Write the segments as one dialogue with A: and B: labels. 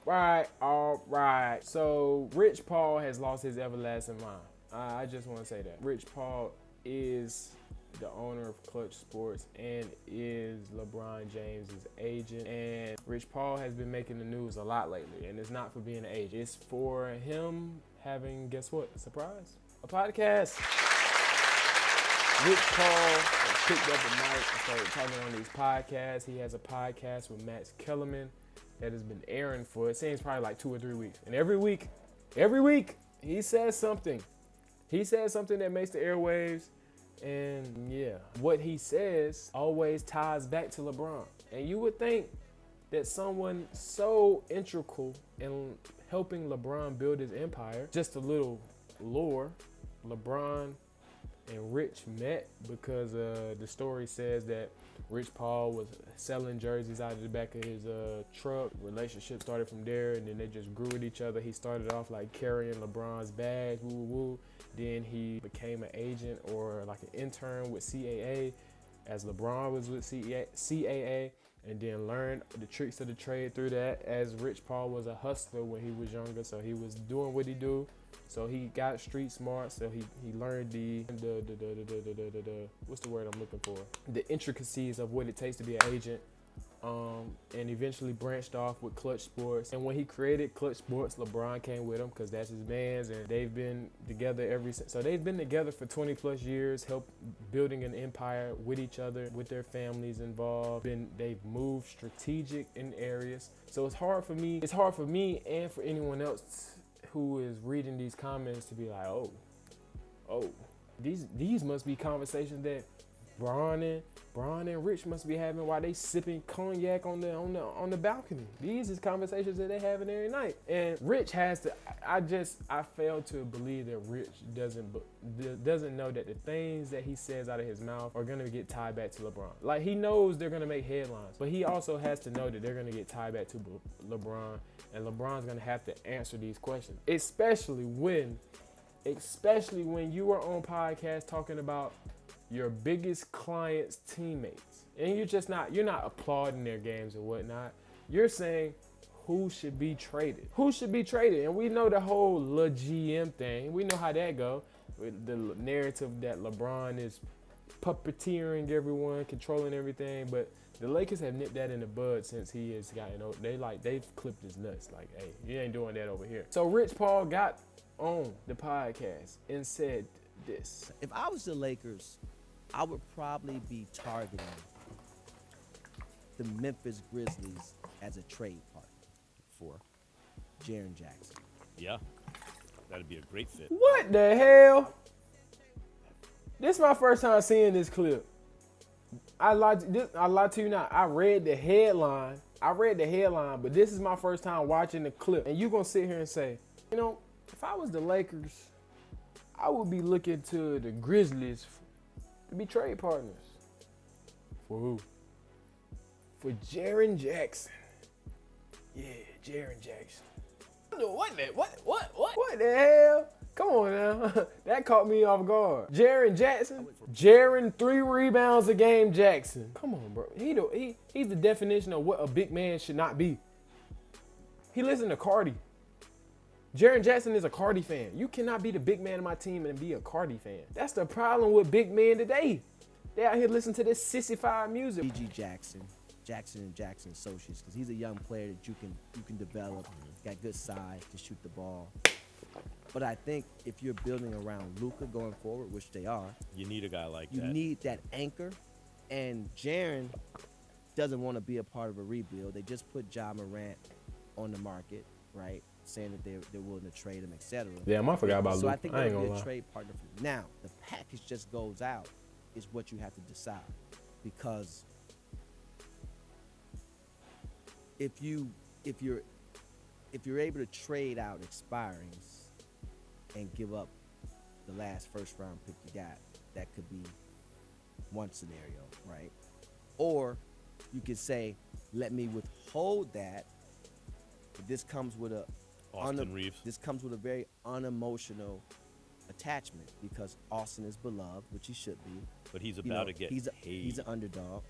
A: All right. So Rich Paul has lost his everlasting mind. I just want to say that. Rich Paul is the owner of Clutch Sports and is LeBron James's agent. And Rich Paul has been making the news a lot lately. And it's not for being an agent. It's for him having, guess what? A surprise? A podcast. Rich Paul picked up the mic and started talking on these podcasts. He has a podcast with Max Kellerman that has been airing for, it seems, probably like 2 or 3 weeks. And every week, he says something. He says something that makes the airwaves. And yeah, what he says always ties back to LeBron. And you would think that someone so integral in helping LeBron build his empire, just a little lore, LeBron and Rich met because the story says that Rich Paul was selling jerseys out of the back of his truck. Relationship started from there, and then they just grew with each other. He started off like carrying LeBron's bags, woo woo. Then he became an agent or like an intern with CAA as LeBron was with CAA, and then learned the tricks of the trade through that as Rich Paul was a hustler when he was younger. So he was doing what he do. So he got street smart. So he learned the what's the word I'm looking for? The intricacies of what it takes to be an agent. And eventually branched off with Clutch Sports. And when he created Clutch Sports, LeBron came with him because that's his man's, and they've been together ever since. So they've been together for 20 plus years, helped building an empire with each other, with their families involved. They've moved strategic in areas. So it's hard for me and for anyone else who is reading these comments to be like, oh, these must be conversations that Bron and Rich must be having while they sipping cognac on the balcony. These is conversations that they having every night. And Rich has to. I fail to believe that Rich doesn't know that the things that he says out of his mouth are gonna get tied back to LeBron. Like, he knows they're gonna make headlines, but he also has to know that they're gonna get tied back to LeBron, and LeBron's gonna have to answer these questions, especially when you are on podcasts talking about your biggest client's teammates. And you're not applauding their games or whatnot. You're saying who should be traded. Who should be traded? And we know the whole GM thing. We know how that go. With the narrative that LeBron is puppeteering everyone, controlling everything. But the Lakers have nipped that in the bud since he has gotten old. They've clipped his nuts. Like, hey, you ain't doing that over here. So Rich Paul got on the podcast and said this.
B: If I was the Lakers, I would probably be targeting the Memphis Grizzlies as a trade partner for Jaren Jackson.
C: Yeah, that'd be a great fit.
A: What the hell? This is my first time seeing this clip. I lied to you not. I read the headline, but this is my first time watching the clip. And you're going to sit here and say, if I was the Lakers, I would be looking to the Grizzlies to be trade partners. For who? For Jaren Jackson. Yeah, Jaren Jackson. What the hell? Come on now. That caught me off guard. Jaren Jackson. Jaren 3 rebounds a game Jackson. Come on, bro. He's the definition of what a big man should not be. He listened to Cardi. Jaren Jackson is a Cardi fan. You cannot be the big man of my team and be a Cardi fan. That's the problem with big men today. They out here listening to this sissified music.
B: G.G. Jackson and Jackson Associates, because he's a young player that you can develop. Got good size to shoot the ball. But I think if you're building around Luka going forward, which they are,
C: you need a guy like that.
B: You need that anchor. And Jaren doesn't want to be a part of a rebuild. They just put Ja Morant on the market, right? Saying that they're willing to trade him, etc.
A: Yeah, I forgot about Luka.
B: So I think that'll be a trade partner for you. Now, the package just goes out is what you have to decide. Because if you're able to trade out expirings and give up the last first round pick you got, that could be one scenario, right? Or you could say, let me withhold that, but this comes with a
C: Austin Reeves.
B: This comes with a very unemotional attachment because Austin is beloved, which he should be.
C: But he's about to get
B: paid. He's an underdog.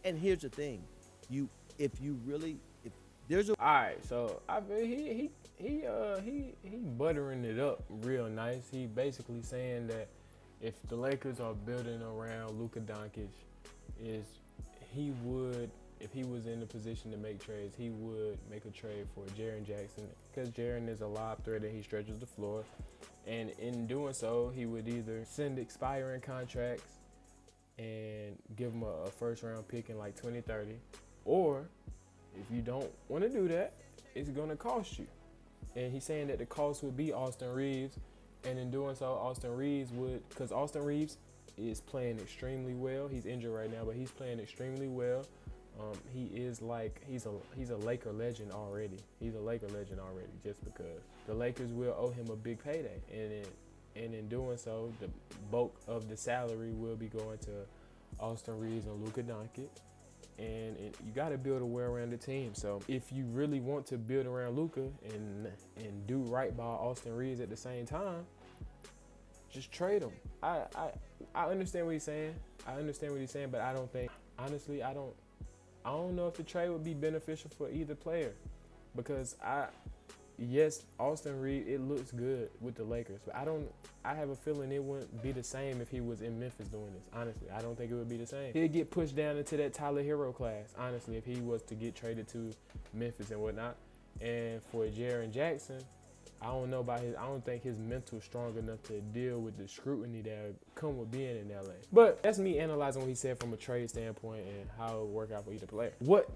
B: And here's the thing. If There's a
A: All right, so I feel he buttering it up real nice. He basically saying that if the Lakers are building around Luka Doncic, is he would, if he was in the position to make trades, he would make a trade for Jaren Jackson because Jaren is a lob threat and he stretches the floor, and in doing so, he would either send expiring contracts and give him a first round pick in like 2030, or if you don't want to do that, it's going to cost you. And he's saying that the cost would be Austin Reeves. And in doing so, Austin Reeves would, because Austin Reeves is playing extremely well. He's injured right now, but he's playing extremely well. He is like, he's a Laker legend already. He's a Laker legend already just because the Lakers will owe him a big payday. And in doing so, the bulk of the salary will be going to Austin Reeves and Luka Doncic. And you got to build a well-rounded team. So if you really want to build around Luka and do right by Austin Reeves at the same time, just trade him. I understand what he's saying. But I don't think, honestly, I don't know if the trade would be beneficial for either player, because yes, Austin Reeves, it looks good with the Lakers, but I have a feeling it wouldn't be the same if he was in Memphis doing this. Honestly, I don't think it would be the same. He'd get pushed down into that Tyler Hero class, honestly, if he was to get traded to Memphis and whatnot. And for Jaren Jackson, I don't think his mental strong enough to deal with the scrutiny that come with being in LA. But that's me analyzing what he said from a trade standpoint and how it would work out for either player. What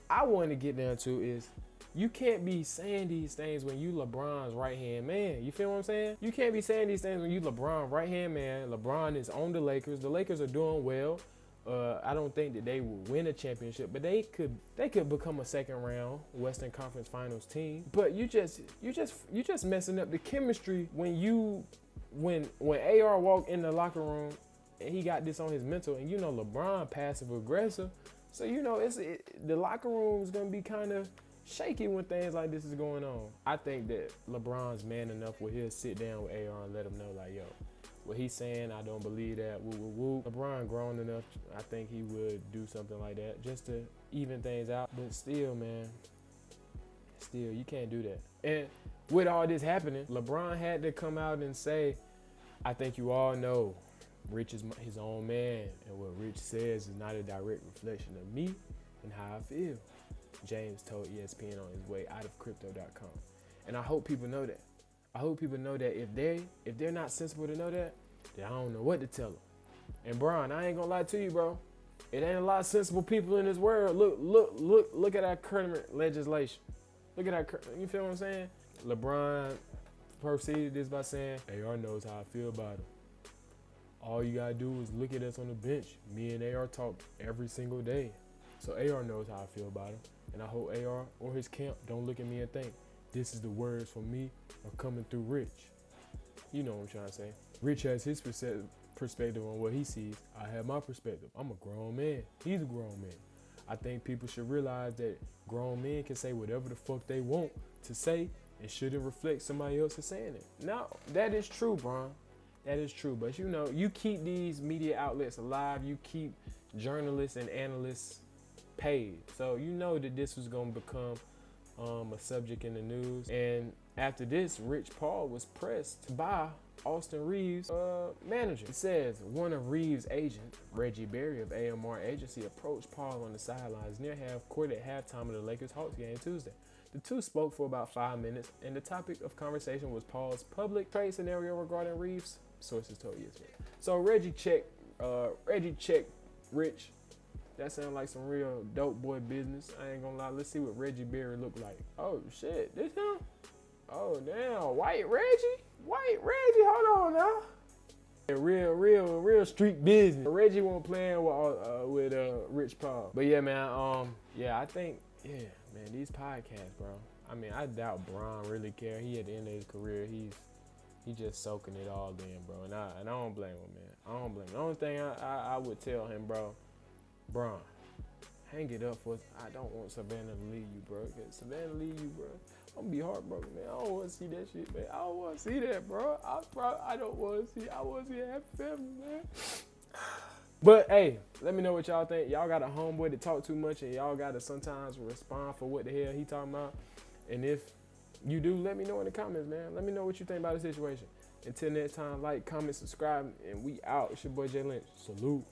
A: I want to get down to is, you can't be saying these things when you LeBron's right-hand man. You feel what I'm saying? You can't be saying these things when you LeBron right-hand man. LeBron is on the Lakers. The Lakers are doing well. I don't think that they will win a championship, but they could become a second-round Western Conference Finals team. But you just messing up the chemistry when AR walked in the locker room and he got this on his mental, and LeBron passive aggressive, so the locker room is gonna be kind of shaky when things like this is going on. I think that LeBron's man enough where he'll sit down with AR and let him know, like, yo, what he's saying, I don't believe that, woo, woo, woo. LeBron grown enough, I think he would do something like that just to even things out. But still, man, you can't do that. And with all this happening, LeBron had to come out and say, I think you all know Rich is his own man, and what Rich says is not a direct reflection of me and how I feel. James told ESPN on his way out of crypto.com. And I hope people know that. I hope people know that if they're not sensible to know that, then I don't know what to tell them. And Brian, I ain't gonna lie to you, bro. It ain't a lot of sensible people in this world. Look at our current legislation. Look at our, you feel what I'm saying? LeBron proceeded this by saying, AR knows how I feel about him. All you gotta do is look at us on the bench. Me and AR talk every single day. So AR knows how I feel about him. And I hope AR or his camp don't look at me and think, this is the words from me are coming through Rich. You know what I'm trying to say. Rich has his perspective on what he sees. I have my perspective. I'm a grown man. He's a grown man. I think people should realize that grown men can say whatever the fuck they want to say and shouldn't reflect somebody else is saying it. Now, that is true, Bron. That is true. But you keep these media outlets alive. You keep journalists and analysts paid. So you know that this was going to become a subject in the news. And after this, Rich Paul was pressed by Austin Reeves' manager. It says one of Reeves' agents, Reggie Berry of AMR Agency, approached Paul on the sidelines near half court at halftime of the Lakers-Hawks game Tuesday. The two spoke for about 5 minutes, and the topic of conversation was Paul's public trade scenario regarding Reeves, sources told ESPN. So Reggie checked Rich. That sounds like some real dope boy business. I ain't gonna lie. Let's see what Reggie Berry looked like. Oh shit, this him? Oh damn, White Reggie, hold on now. Real street business. Reggie won't playing with Rich Paul. But yeah, man. I think man, these podcasts, bro. I mean, I doubt Bron really care. He at the end of his career, he just soaking it all in, bro. And I don't blame him, man. I don't blame him. The only thing I would tell him, bro, Bron, hang it up for us. I don't want Savannah to leave you, bro. Cause Savannah leave you, bro, I'm gonna be heartbroken, man. I don't want to see that shit, man. I don't want to see that, bro. I don't want to see. I want to see a happy family, man. But hey, let me know what y'all think. Y'all got a homeboy that talk too much, and y'all gotta sometimes respond for what the hell he talking about. And if you do, let me know in the comments, man. Let me know what you think about the situation. Until next time, like, comment, subscribe, and we out. It's your boy Jay Lynch. Salute.